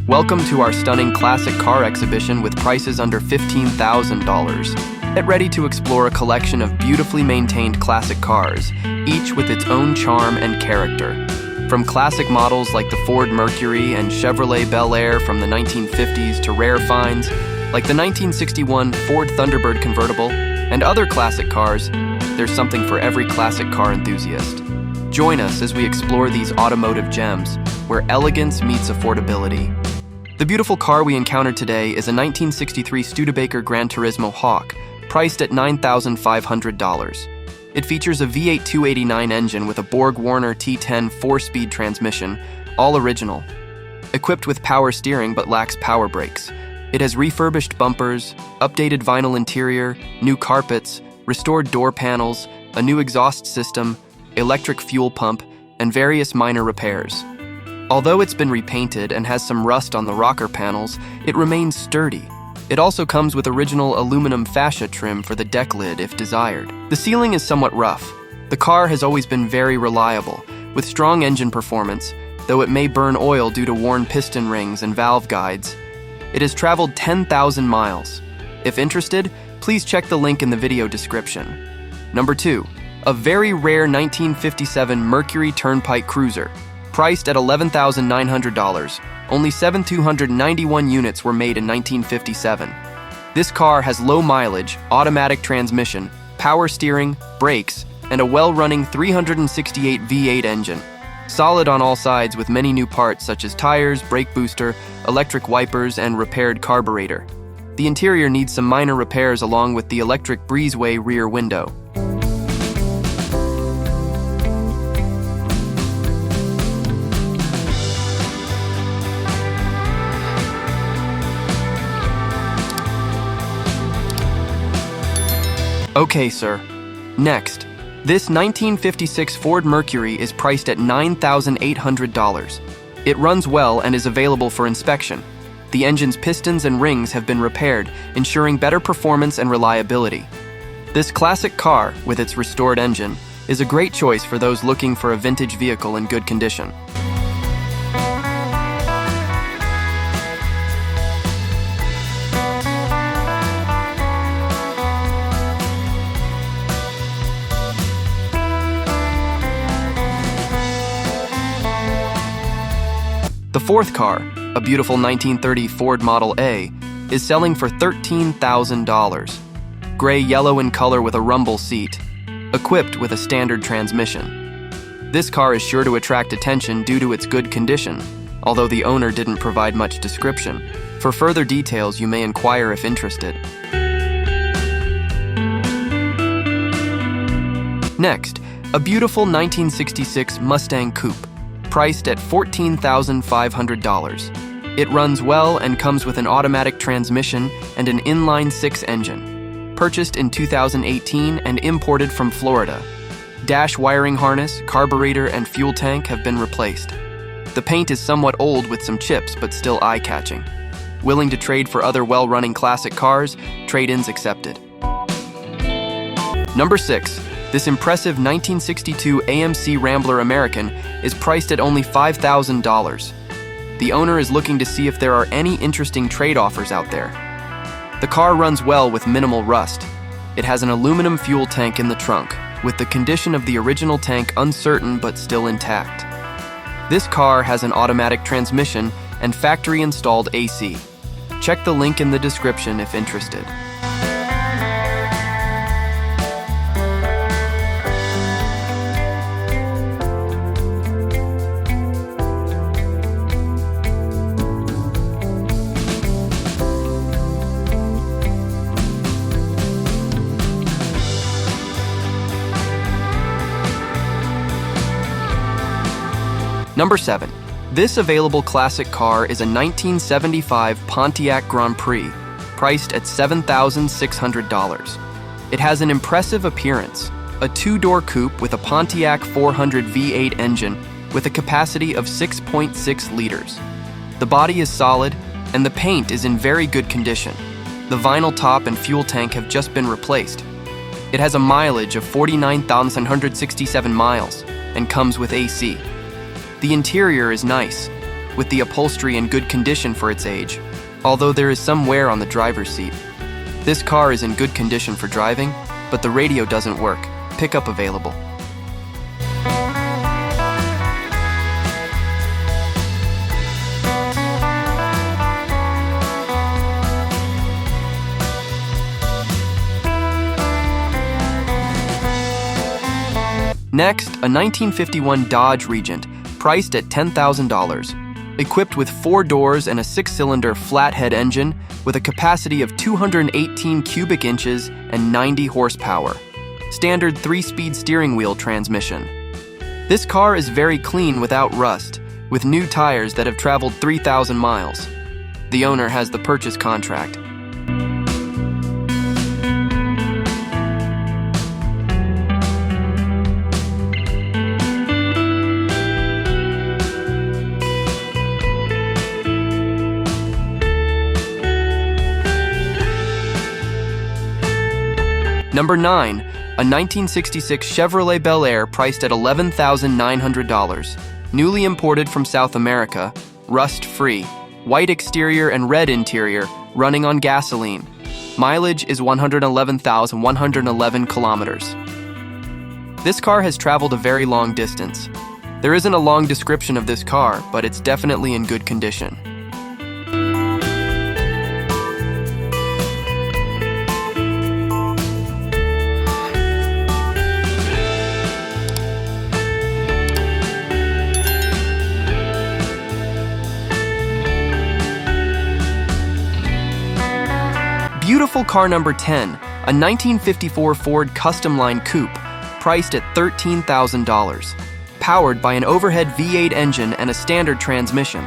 Welcome to our stunning classic car exhibition with prices under $15,000. Get ready to explore a collection of beautifully maintained classic cars, each with its own charm and character. From classic models like the Ford Mercury and Chevrolet Bel Air from the 1950s to rare finds like the 1961 Ford Thunderbird Convertible and other classic cars, there's something for every classic car enthusiast. Join us as we explore these automotive gems, where elegance meets affordability. The beautiful car we encountered today is a 1963 Studebaker Gran Turismo Hawk, priced at $9,500. It features a V8 289 engine with a Borg-Warner T10 4-speed transmission, all original. Equipped with power steering but lacks power brakes. It has refurbished bumpers, updated vinyl interior, new carpets, restored door panels, a new exhaust system, electric fuel pump, and various minor repairs. Although it's been repainted and has some rust on the rocker panels, it remains sturdy. It also comes with original aluminum fascia trim for the deck lid if desired. The ceiling is somewhat rough. The car has always been very reliable, with strong engine performance, though it may burn oil due to worn piston rings and valve guides. It has traveled 10,000 miles. If interested, please check the link in the video description. Number 2. A very rare 1957 Mercury Turnpike Cruiser, priced at $11,900. Only 7,291 units were made in 1957. This car has low mileage, automatic transmission, power steering, brakes, and a well-running 368 V8 engine. Solid on all sides with many new parts such as tires, brake booster, electric wipers, and repaired carburetor. The interior needs some minor repairs along with the electric breezeway rear window. Okay, sir. Next, this 1956 Ford Mercury is priced at $9,800. It runs well and is available for inspection. The engine's pistons and rings have been repaired, ensuring better performance and reliability. This classic car, with its restored engine, is a great choice for those looking for a vintage vehicle in good condition. The fourth car, a beautiful 1930 Ford Model A, is selling for $13,000. Gray yellow in color with a rumble seat, equipped with a standard transmission. This car is sure to attract attention due to its good condition, although the owner didn't provide much description. For further details, you may inquire if interested. Next, a beautiful 1966 Mustang Coupe, priced at $14,500. It runs well and comes with an automatic transmission and an inline-six engine. Purchased in 2018 and imported from Florida. Dash wiring harness, carburetor, and fuel tank have been replaced. The paint is somewhat old with some chips, but still eye-catching. Willing to trade for other well-running classic cars? Trade-ins accepted. Number 6. This impressive 1962 AMC Rambler American is priced at only $5,000. The owner is looking to see if there are any interesting trade offers out there. The car runs well with minimal rust. It has an aluminum fuel tank in the trunk, with the condition of the original tank uncertain but still intact. This car has an automatic transmission and factory-installed AC. Check the link in the description if interested. Number 7. This available classic car is a 1975 Pontiac Grand Prix, priced at $7,600. It has an impressive appearance, a two-door coupe with a Pontiac 400 V8 engine with a capacity of 6.6 liters. The body is solid, and the paint is in very good condition. The vinyl top and fuel tank have just been replaced. It has a mileage of 49,167 miles and comes with AC. The interior is nice. with the upholstery in good condition for its age, although there is some wear on the driver's seat. This car is in good condition for driving, but the radio doesn't work. Pickup available. Next, a 1951 Dodge Regent, priced at $10,000. Equipped with 4 doors and a 6-cylinder flathead engine with a capacity of 218 cubic inches and 90 horsepower. Standard 3-speed steering wheel transmission. This car is very clean without rust, with new tires that have traveled 3,000 miles. The owner has the purchase contract. Number 9, a 1966 Chevrolet Bel Air priced at $11,900. Newly imported from South America, rust-free, white exterior and red interior, running on gasoline. Mileage is 111,111 kilometers. This car has traveled a very long distance. There isn't a long description of this car, but it's definitely in good condition. Beautiful car number 10, a 1954 Ford Customline Coupe, priced at $13,000. Powered by an overhead V8 engine and a standard transmission.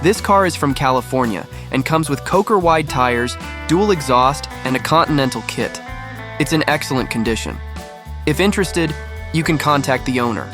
This car is from California and comes with Coker-wide tires, dual exhaust, and a Continental kit. It's in excellent condition. If interested, you can contact the owner.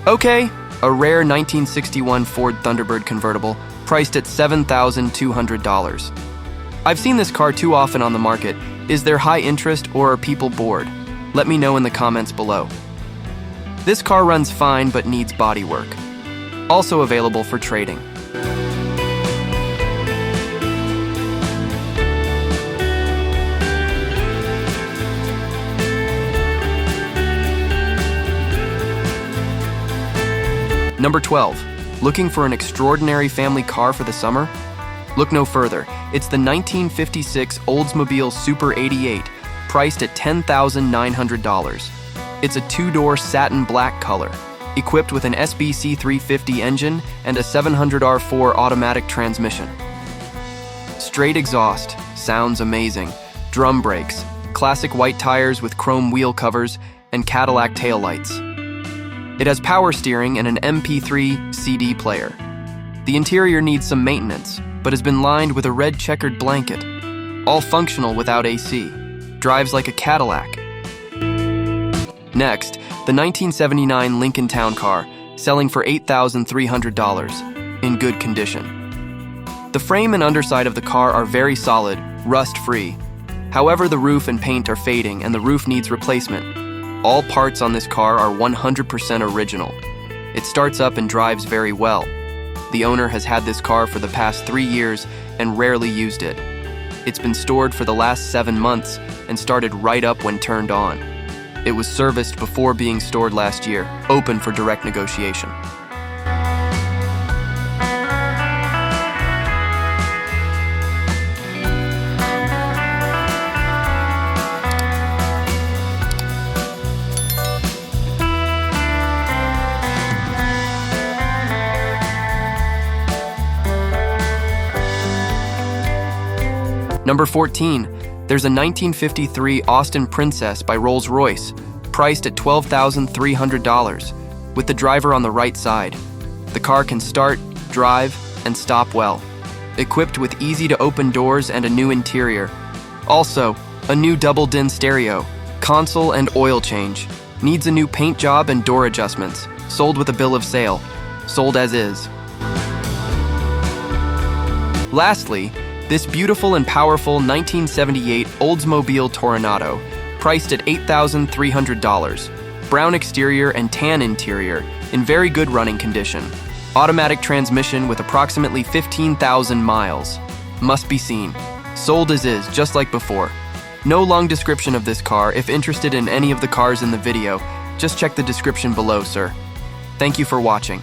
Okay, a rare 1961 Ford Thunderbird convertible, priced at $7,200. I've seen this car too often on the market. Is there high interest or are people bored? Let me know in the comments below. This car runs fine but needs body work. Also available for trading. Number 12. Looking for an extraordinary family car for the summer? Look no further. It's the 1956 Oldsmobile Super 88, priced at $10,900. It's a 2-door satin black color, equipped with an SBC 350 engine and a 700R4 automatic transmission. Straight exhaust, sounds amazing, drum brakes, classic white tires with chrome wheel covers, and Cadillac taillights. It has power steering and an MP3 CD player. The interior needs some maintenance, but has been lined with a red checkered blanket. All functional without AC. Drives like a Cadillac. Next, the 1979 Lincoln Town Car, selling for $8,300, in good condition. The frame and underside of the car are very solid, rust-free. However, the roof and paint are fading and the roof needs replacement. All parts on this car are 100% original. It starts up and drives very well. The owner has had this car for the past 3 years and rarely used it. It's been stored for the last 7 months and started right up when turned on. It was serviced before being stored last year, open for direct negotiation. Number 14, there's a 1953 Austin Princess by Rolls-Royce, priced at $12,300, with the driver on the right side. The car can start, drive, and stop well. Equipped with easy-to-open doors and a new interior. Also, a new double-din stereo, Console and oil change. Needs a new paint job and door adjustments. Sold with a bill of sale. Sold as is. Lastly, this beautiful and powerful 1978 Oldsmobile Toronado, priced at $8,300. Brown exterior and tan interior, in very good running condition. Automatic transmission with approximately 15,000 miles. Must be seen. Sold as is, just like before. No long description of this car. If interested in any of the cars in the video, just check the description below, sir. Thank you for watching.